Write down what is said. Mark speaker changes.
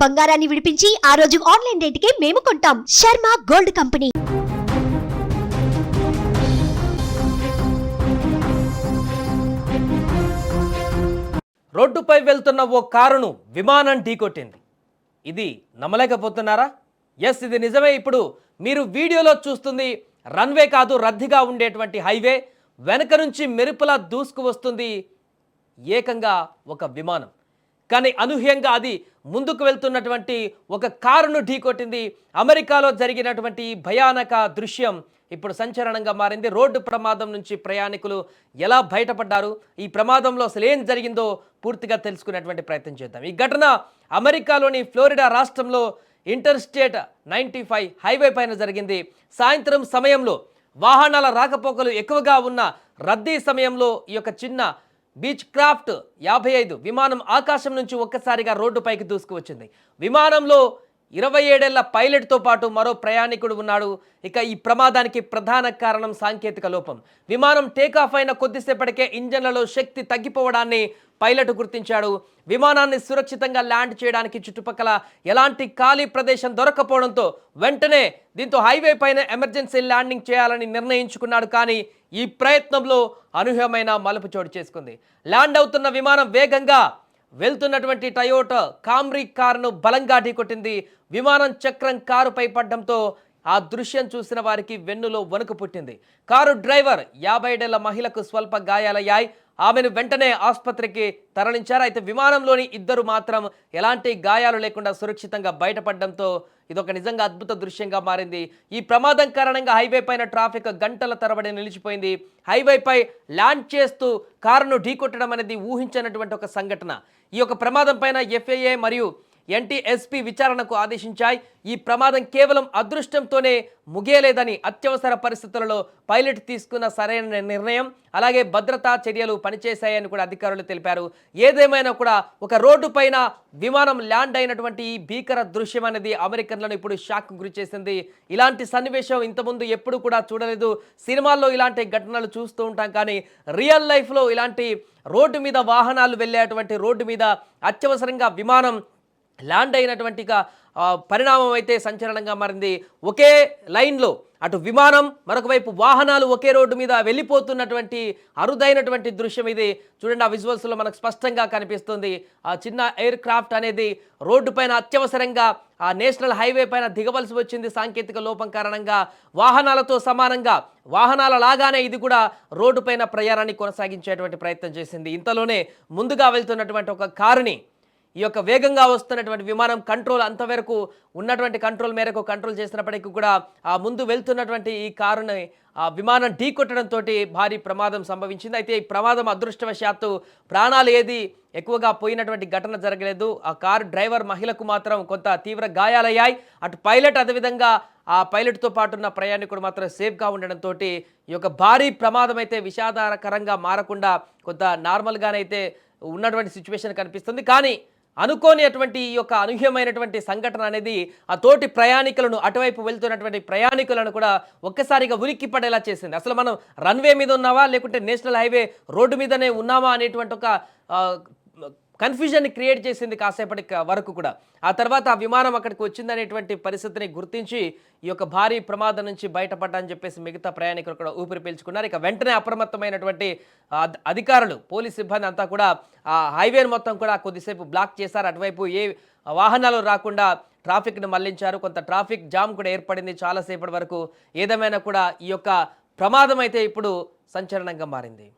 Speaker 1: బంగారాన్ని విడిపించి ఆ రోజు ఆన్లైన్ రేటుకే మేము కొంటాం. Sharma gold company.
Speaker 2: రోడ్డుపై వెళ్తున్న ఓ కారును విమానం ఢీకొట్టింది. ఇది నమ్మలేకపోతున్నారా? ఎస్, ఇది నిజమే. ఇప్పుడు మీరు వీడియోలో చూస్తుంది రన్వే కాదు, రద్దీగా ఉండేటువంటి హైవే. వెనక నుంచి మెరుపులా దూసుకు వస్తుంది ఏకంగా ఒక విమానం. కానీ అనూహ్యంగా అది ముందుకు వెళ్తున్నటువంటి ఒక కారును ఢీకొట్టింది. అమెరికాలో జరిగినటువంటి భయానక దృశ్యం ఇప్పుడు సంచలనంగా మారింది. రోడ్డు ప్రమాదం నుంచి ప్రయాణికులు ఎలా బయటపడ్డారు, ఈ ప్రమాదంలో అసలు ఏం జరిగిందో పూర్తిగా తెలుసుకునేటువంటి ప్రయత్నం చేద్దాం. ఈ ఘటన అమెరికాలోని ఫ్లోరిడా రాష్ట్రంలో ఇంటర్స్టేట్ 95 హైవే పైన జరిగింది. సాయంత్రం సమయంలో వాహనాల రాకపోకలు ఎక్కువగా ఉన్న రద్దీ సమయంలో ఈ యొక్క చిన్న బీచ్ క్రాఫ్ట్ 55 విమానం ఆకాశం నుంచి ఒక్కసారిగా రోడ్డుపైకి దూసుకువచ్చింది. విమానంలో 27 ఏళ్ల పైలట్తో పాటు మరో ప్రయాణికుడు ఉన్నాడు. ఇక ఈ ప్రమాదానికి ప్రధాన కారణం సాంకేతిక లోపం. విమానం టేకాఫ్ అయిన కొద్దిసేపటికే ఇంజన్లలో శక్తి తగ్గిపోవడాన్ని పైలట్ గుర్తించాడు. విమానాన్ని సురక్షితంగా ల్యాండ్ చేయడానికి చుట్టుపక్కల ఎలాంటి ఖాళీ ప్రదేశం దొరకపోవడంతో వెంటనే దీంతో హైవే పైన ఎమర్జెన్సీ ల్యాండింగ్ చేయాలని నిర్ణయించుకున్నాడు. కానీ ఈ ప్రయత్నంలో అనూహ్యమైన మలుపు చోటు చేసుకుంది. ల్యాండ్ అవుతున్న విమానం వేగంగా వెళ్తున్నటువంటి టయోటా కామ్రీ కారును బలంగా ఢీకొట్టింది. విమానం చక్రం కారుపై పడడంతో ఆ దృశ్యం చూసిన వారికి వెన్నులో వణుకు పుట్టింది. కారు డ్రైవర్ 57 ఏళ్ల మహిళకు స్వల్ప గాయాలయ్యాయి. ఆమెను వెంటనే ఆసుపత్రికి తరలించారు. అయితే విమానంలోని ఇద్దరు మాత్రం ఎలాంటి గాయాలు లేకుండా సురక్షితంగా బయటపడడంతో ఇదొక నిజంగా అద్భుత దృశ్యంగా మారింది. ఈ ప్రమాదం కారణంగా హైవే పైన ట్రాఫిక్ గంటల తరబడి నిలిచిపోయింది. హైవేపై ల్యాండ్ చేస్తూ కారును ఢీకొట్టడం అనేది ఊహించినటువంటి ఒక సంఘటన. ఈ యొక్క ప్రమాదం పైన FAA మరియు NTSB విచారణకు ఆదేశించాయి. ఈ ప్రమాదం కేవలం అదృష్టంతోనే ముగియలేదని, అత్యవసర పరిస్థితులలో పైలట్ తీసుకున్న సరైన నిర్ణయం, అలాగే భద్రతా చర్యలు పనిచేశాయని కూడా అధికారులు తెలిపారు. ఏదేమైనా కూడా ఒక రోడ్డు పైన విమానం ల్యాండ్ అయినటువంటి ఈ భీకర దృశ్యం అనేది అమెరికన్లను ఇప్పుడు షాక్ గురి చేసింది. ఇలాంటి సన్నివేశం ఇంతకుముందు ఎప్పుడు కూడా చూడలేదు. సినిమాల్లో ఇలాంటి ఘటనలు చూస్తూ ఉంటాం, కానీ రియల్ లైఫ్లో ఇలాంటి రోడ్డు మీద వాహనాలు వెళ్ళేటువంటి రోడ్డు మీద అత్యవసరంగా విమానం ల్యాండ్ అయినటువంటి పరిణామం అయితే సంచలనంగా మారింది. ఒకే లైన్లో అటు విమానం, మరొక వైపు వాహనాలు ఒకే రోడ్డు మీద వెళ్ళిపోతున్నటువంటి అరుదైనటువంటి దృశ్యం ఇది. చూడండి, ఆ విజువల్స్లో మనకు స్పష్టంగా కనిపిస్తుంది. ఆ చిన్న ఎయిర్ క్రాఫ్ట్ అనేది రోడ్డు పైన అత్యవసరంగా ఆ నేషనల్ హైవే పైన దిగవలసి వచ్చింది. సాంకేతిక లోపం కారణంగా వాహనాలతో సమానంగా, వాహనాల లాగానే ఇది కూడా రోడ్డు పైన ప్రయాణాన్ని కొనసాగించేటువంటి ప్రయత్నం చేసింది. ఇంతలోనే ముందుగా వెళ్తున్నటువంటి ఒక కారుని ఈ యొక్క వేగంగా వస్తున్నటువంటి విమానం కంట్రోల్ అంతవరకు ఉన్నటువంటి కంట్రోల్ మేరకు కంట్రోల్ చేసినప్పటికీ కూడా ఆ ముందు వెళ్తున్నటువంటి ఈ కారుని ఆ విమానం ఢీకొట్టడంతో భారీ ప్రమాదం సంభవించింది. అయితే ఈ ప్రమాదం అదృష్టవశాత్తు ప్రాణాలు ఏది ఎక్కువగా పోయినటువంటి ఘటన జరగలేదు. ఆ కారు డ్రైవర్ మహిళకు మాత్రం కొంత తీవ్ర గాయాలయ్యాయి. అటు పైలట్, అదేవిధంగా ఆ పైలట్తో పాటు ఉన్న ప్రయాణికుడు మాత్రం సేఫ్గా ఉండడంతో ఈ యొక్క భారీ ప్రమాదం అయితే విషాదకరంగా మారకుండా కొంత నార్మల్గానైతే ఉన్నటువంటి సిచ్యువేషన్ కనిపిస్తుంది. కానీ అనుకోని అటువంటి ఈ యొక్క అనూహ్యమైనటువంటి సంఘటన అనేది ఆ తోటి ప్రయాణికులను, అటువైపు వెళ్తున్నటువంటి ప్రయాణికులను కూడా ఒక్కసారిగా ఉలిక్కి పడేలా చేసింది. అసలు మనం రన్వే మీద ఉన్నావా, లేకుంటే నేషనల్ హైవే రోడ్డు మీదనే ఉన్నామా అనేటువంటి ఒక కన్ఫ్యూజన్ని క్రియేట్ చేసింది కాసేపటి వరకు కూడా. ఆ తర్వాత ఆ విమానం అక్కడికి వచ్చిందనేటువంటి పరిస్థితిని గుర్తించి ఈ యొక్క భారీ ప్రమాదం నుంచి బయటపడ్డాని చెప్పేసి మిగతా ప్రయాణికులు కూడా ఊపిరి పీల్చుకున్నారు. ఇక వెంటనే అప్రమత్తమైనటువంటి అధికారులు, పోలీస్ సిబ్బంది అంతా కూడా ఆ హైవేను మొత్తం కూడా కొద్దిసేపు బ్లాక్ చేశారు. అటువైపు ఏ వాహనాలు రాకుండా ట్రాఫిక్ను మళ్లించారు. కొంత ట్రాఫిక్ జామ్ కూడా ఏర్పడింది చాలాసేపటి వరకు. ఏదేమైనా కూడా ఈ యొక్క ప్రమాదం అయితే ఇప్పుడు సంచలనంగా మారింది.